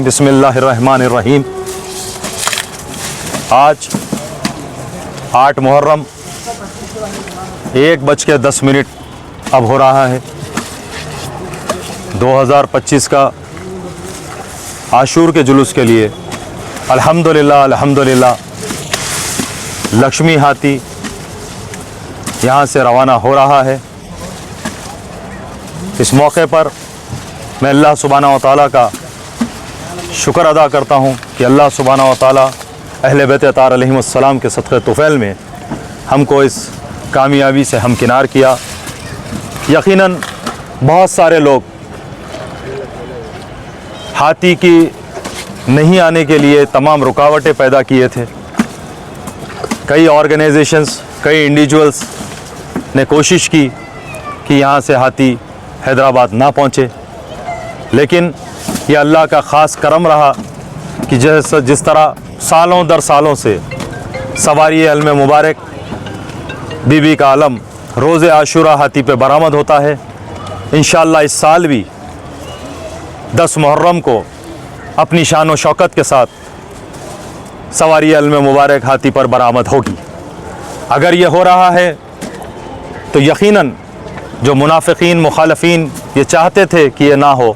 बिस्मिल्लाहिर्रहमानिर्रहीम। आज 8 मुहर्रम 1:10 अब हो रहा है 2025 का आशूर के जुलूस के लिए अल्हम्दुलिल्लाह लक्ष्मी हाथी यहाँ से रवाना हो रहा है। इस मौके पर मैं अल्लाह सुब्हानहू व तआला का शुक्र अदा करता हूँ कि अल्लाह सुब्हानहू व तआला अहले बैत अतार अलैहिमुस्सलाम के सदक़े तुफ़ैल में हमको इस कामयाबी से हमकिनार किया। यकीनन बहुत सारे लोग हाथी की नहीं आने के लिए तमाम रुकावटें पैदा किए थे। कई ऑर्गेनाइजेशंस, कई इंडिविजुअल्स ने कोशिश की कि यहाँ से हाथी हैदराबाद ना पहुँचे, लेकिन ये अल्लाह का ख़ास करम रहा कि जिस तरह सालों दर सालों से सवारी अलम मुबारक बीबी का आलम रोज़ आशूरा हाथी पे बरामद होता है। इंशाअल्लाह इस साल भी 10 मुहर्रम को अपनी शान व शौकत के साथ सवारी अलम मुबारक हाथी पर बरामद होगी। अगर ये हो रहा है तो यकीनन जो मुनाफिकीन मुखालफीन ये चाहते थे कि ये ना हो,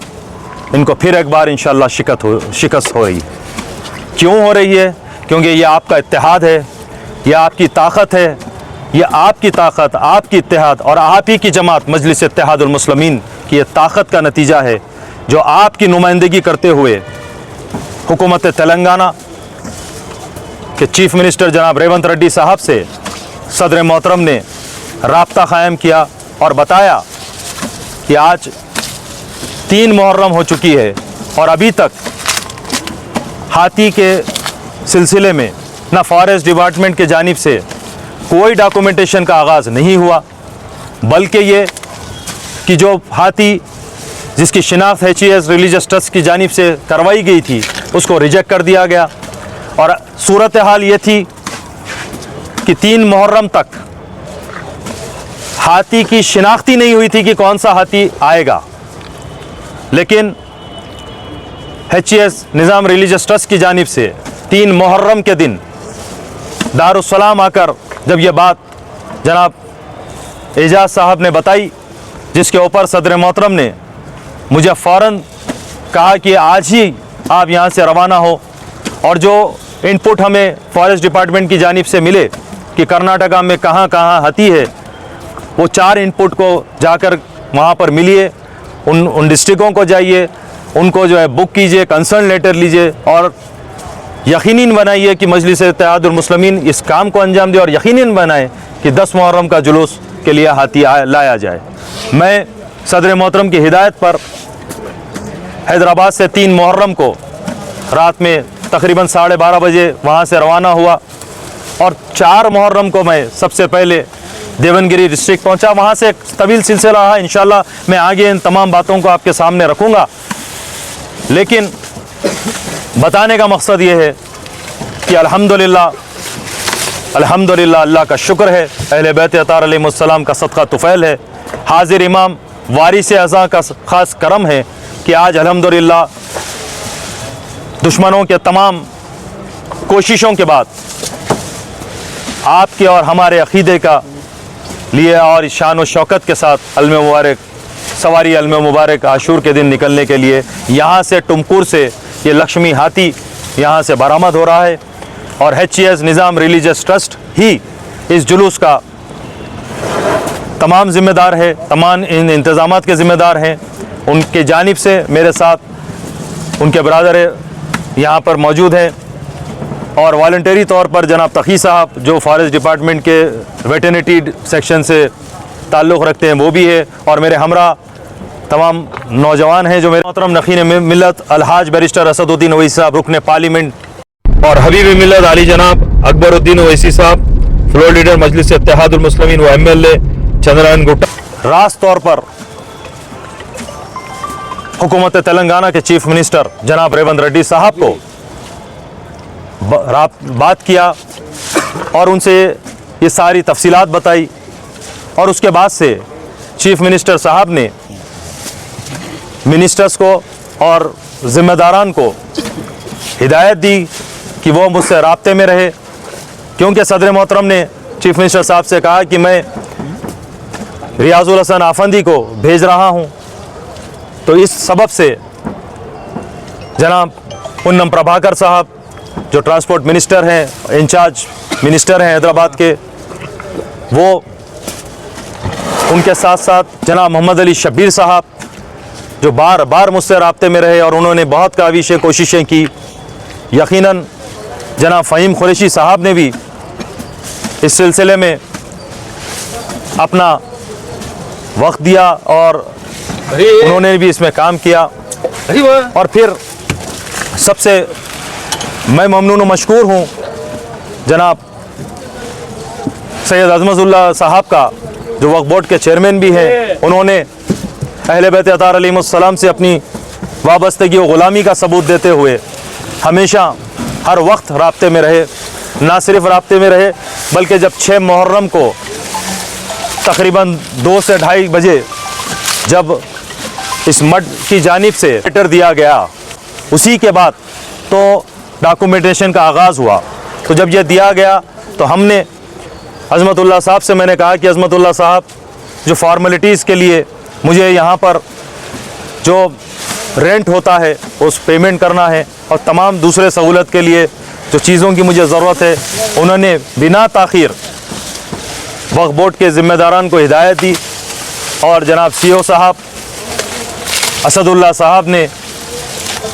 इनको फिर एक बार इंशाअल्लाह शिकस्त हो रही है। क्यों हो रही है? क्योंकि ये आपका इत्तेहाद है, ये आपकी ताकत है, ये आपकी ताकत, आपकी इत्तेहाद और आप ही की जमात मजलिस इत्तेहादुल मुस्लिमीन की ये ताकत का नतीजा है, जो आपकी नुमाइंदगी करते हुए हुकूमत तेलंगाना के चीफ मिनिस्टर जनाब रेवंत रेड्डी साहब से सदर मोहतरम ने राब्ता क़ायम किया और बताया कि आज 3 मुहर्रम हो चुकी है और अभी तक हाथी के सिलसिले में ना फॉरेस्ट डिपार्टमेंट के जानिब से कोई डॉक्यूमेंटेशन का आगाज़ नहीं हुआ, बल्कि ये कि जो हाथी जिसकी शिनाख्त HES रिलीजियस ट्रस्ट की जानिब से करवाई गई थी उसको रिजेक्ट कर दिया गया। और सूरत हाल ये थी कि 3 मुहर्रम तक हाथी की शिनाख्त ही नहीं हुई थी कि कौन सा हाथी आएगा, लेकिन HES निज़ाम रिलीजियस ट्रस्ट की जानिब से 3 मुहर्रम के दिन दारुस्सलाम आकर जब ये बात जनाब एजाज साहब ने बताई, जिसके ऊपर सदर मोहतरम ने मुझे फ़ौरन कहा कि आज ही आप यहाँ से रवाना हो। और जो इनपुट हमें फॉरेस्ट डिपार्टमेंट की जानिब से मिले कि कर्नाटका में कहाँ कहाँ हाथी है, वो 4 इनपुट को जाकर वहाँ पर मिलिए, उन डिस्ट्रिक्टों को जाइए, उनको जो है बुक कीजिए, कंसर्न लेटर लीजिए और यकीनन बनाइए कि मजलिस इत्तेहादुल मुस्लिमीन इस काम को अंजाम दे और यकीनन बनाए कि 10 मुहर्रम का जुलूस के लिए हाथी लाया जाए। मैं सदर मोहतरम की हिदायत पर हैदराबाद से 3 मुहर्रम को रात में तकरीबन 12:30 बजे वहाँ से रवाना हुआ और 4 मुहर्रम को मैं सबसे पहले देवनगिरी डिस्ट्रिक्ट पहुँचा। वहाँ से एक तवील सिलसिला रहा। इंशाअल्लाह मैं आगे इन तमाम बातों को आपके सामने रखूँगा, लेकिन बताने का मकसद ये है कि अल्हम्दुलिल्लाह अल्लाह का शुक्र है, अहले बैत अतार अलैहिमुस्सलाम का सदका तुफ़ैल है, हाजिर इमाम वारिस अज़ा का ख़ास करम है कि आज अल्हम्दुलिल्लाह दुश्मनों के तमाम कोशिशों के बाद आपके और हमारे अक़ीदे का लिए और शान व शौकत के साथ अलम मुबारक सवारी अलम मुबारक आशूर के दिन निकलने के लिए यहाँ से टुमकुर से ये लक्ष्मी हाथी यहाँ से बरामद हो रहा है। और HES निज़ाम रिलीजियस ट्रस्ट ही इस जुलूस का तमाम ज़िम्मेदार है, तमाम इन इंतज़ामात के ज़िम्मेदार हैं। उनके जानिब से मेरे साथ उनके बरादर यहाँ पर मौजूद हैं और वॉलंटरी तौर पर जनाब तकी साहब जो फॉरेस्ट डिपार्टमेंट के वेटरनिटी सेक्शन से ताल्लुक़ रखते हैं वो भी है, और मेरे हमरा तमाम नौजवान हैं जो मेरे मोहतरम नखीन मिल्लत अलहाज बैरिस्टर असदुद्दीन ओवैसी साहब रुकने पार्लियामेंट और हबीब मिल्लत अली जनाब अकबरुद्दीन ओवैसी साहब फ्लोर लीडर मजलिस इत्तेहादुल मुस्लिमीन व MLA चंद्रनारायण गुट्टा। रास तौर पर हुकूमत तेलंगाना के चीफ मिनिस्टर जनाब रेवंत रेड्डी साहब को बात किया और उनसे ये सारी तफसीलात बताई, और उसके बाद से चीफ मिनिस्टर साहब ने मिनिस्टर्स को और ज़िम्मेदारान को हिदायत दी कि वो मुझसे राब्ते में रहे, क्योंकि सदर मोहतरम ने चीफ मिनिस्टर साहब से कहा कि मैं रियाजुल हसन आफंदी को भेज रहा हूँ। तो इस सबब से जनाब पुन्नम प्रभाकर साहब जो ट्रांसपोर्ट मिनिस्टर हैं, इंचार्ज मिनिस्टर हैं हैदराबाद के, वो उनके साथ साथ जनाब मोहम्मद अली शब्बीर साहब जो बार बार मुझसे राब्ते में रहे और उन्होंने बहुत काविशें कोशिशें की। यकीनन जनाब फ़हीम कुरैशी साहब ने भी इस सिलसिले में अपना वक्त दिया और उन्होंने भी इसमें काम किया। और फिर सबसे मैं ममनून व मशकूर हूँ जनाब सैयद अज़मतुल्लाह साहब का, जो वक्फ बोर्ड के चेयरमैन भी हैं। उन्होंने अहले बैत अतार अलैहिमुस्सलाम से अपनी वाबस्तगी व ग़ुलामी का सबूत देते हुए हमेशा हर वक्त राब्ते में रहे। ना सिर्फ राब्ते में रहे बल्कि जब 6 मुहर्रम को तकरीबन 2 से 2:30 बजे जब इस मठ की जानिब से लेटर दिया गया, उसी के बाद तो डॉक्यूमेंटेशन का आगाज़ हुआ। तो जब ये दिया गया तो हमने अज़मतुल्लाह साहब से मैंने कहा कि अज़मतुल्लाह साहब, जो फॉर्मेलिटीज़ के लिए मुझे यहाँ पर जो रेंट होता है उस पेमेंट करना है और तमाम दूसरे सहूलत के लिए जो चीज़ों की मुझे ज़रूरत है, उन्होंने बिना ताख़ीर वक्फ बोर्ड के ज़िम्मेदारान को हिदायत दी और जनाब CO साहब असदुल्लाह साहब ने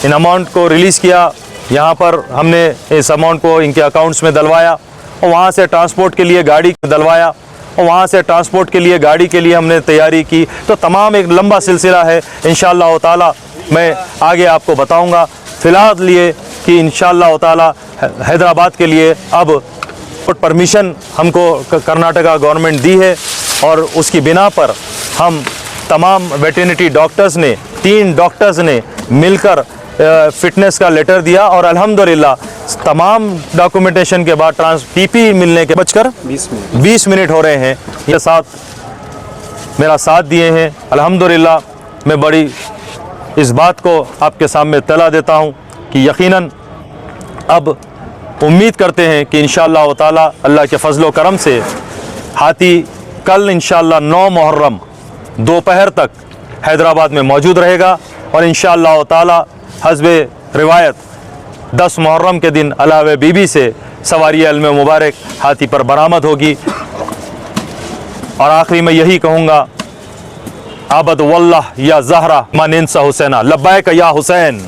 इन अमाउंट को रिलीज़ किया। यहाँ पर हमने इस अमाउंट को इनके अकाउंट्स में डलवाया और वहाँ से ट्रांसपोर्ट के लिए गाड़ी डलवाया और वहाँ से ट्रांसपोर्ट के लिए गाड़ी के लिए हमने तैयारी की। तो तमाम एक लंबा सिलसिला है, इंशाअल्लाह ताला मैं आगे आपको बताऊँगा। फ़िलहाल लिए कि इंशाअल्लाह ताला हैदराबाद के लिए अब परमिशन हमको कर्नाटका गवर्नमेंट दी है और उसकी बिना पर हम तमाम वेटरनिटी डॉक्टर्स ने 3 डॉक्टर्स ने मिलकर फ़िटनेस का लेटर दिया और अल्हम्दुलिल्लाह तमाम डॉक्यूमेंटेशन के बाद PP मिलने के बजकर 20 मिनट हो रहे हैं, ये साथ मेरा साथ दिए हैं। अल्हम्दुलिल्लाह मैं बड़ी इस बात को आपके सामने तला देता हूँ कि यकीनन अब उम्मीद करते हैं कि इंशाअल्लाह ताला अल्लाह के फ़ज़ल व करम से हाथी कल इंशाअल्लाह 9 मुहर्रम दोपहर तक हैदराबाद में मौजूद रहेगा और इंशाअल्लाह ताला हस्बे रिवायत 10 मुहर्रम के दिन अलावे बीबी से सवारी अल्म मुबारक हाथी पर बरामद होगी। और आखिरी में यही कहूँगा, आबद वल्लाह या ज़हरा मा निंसा हुसैना, लब्बैक या हुसैन।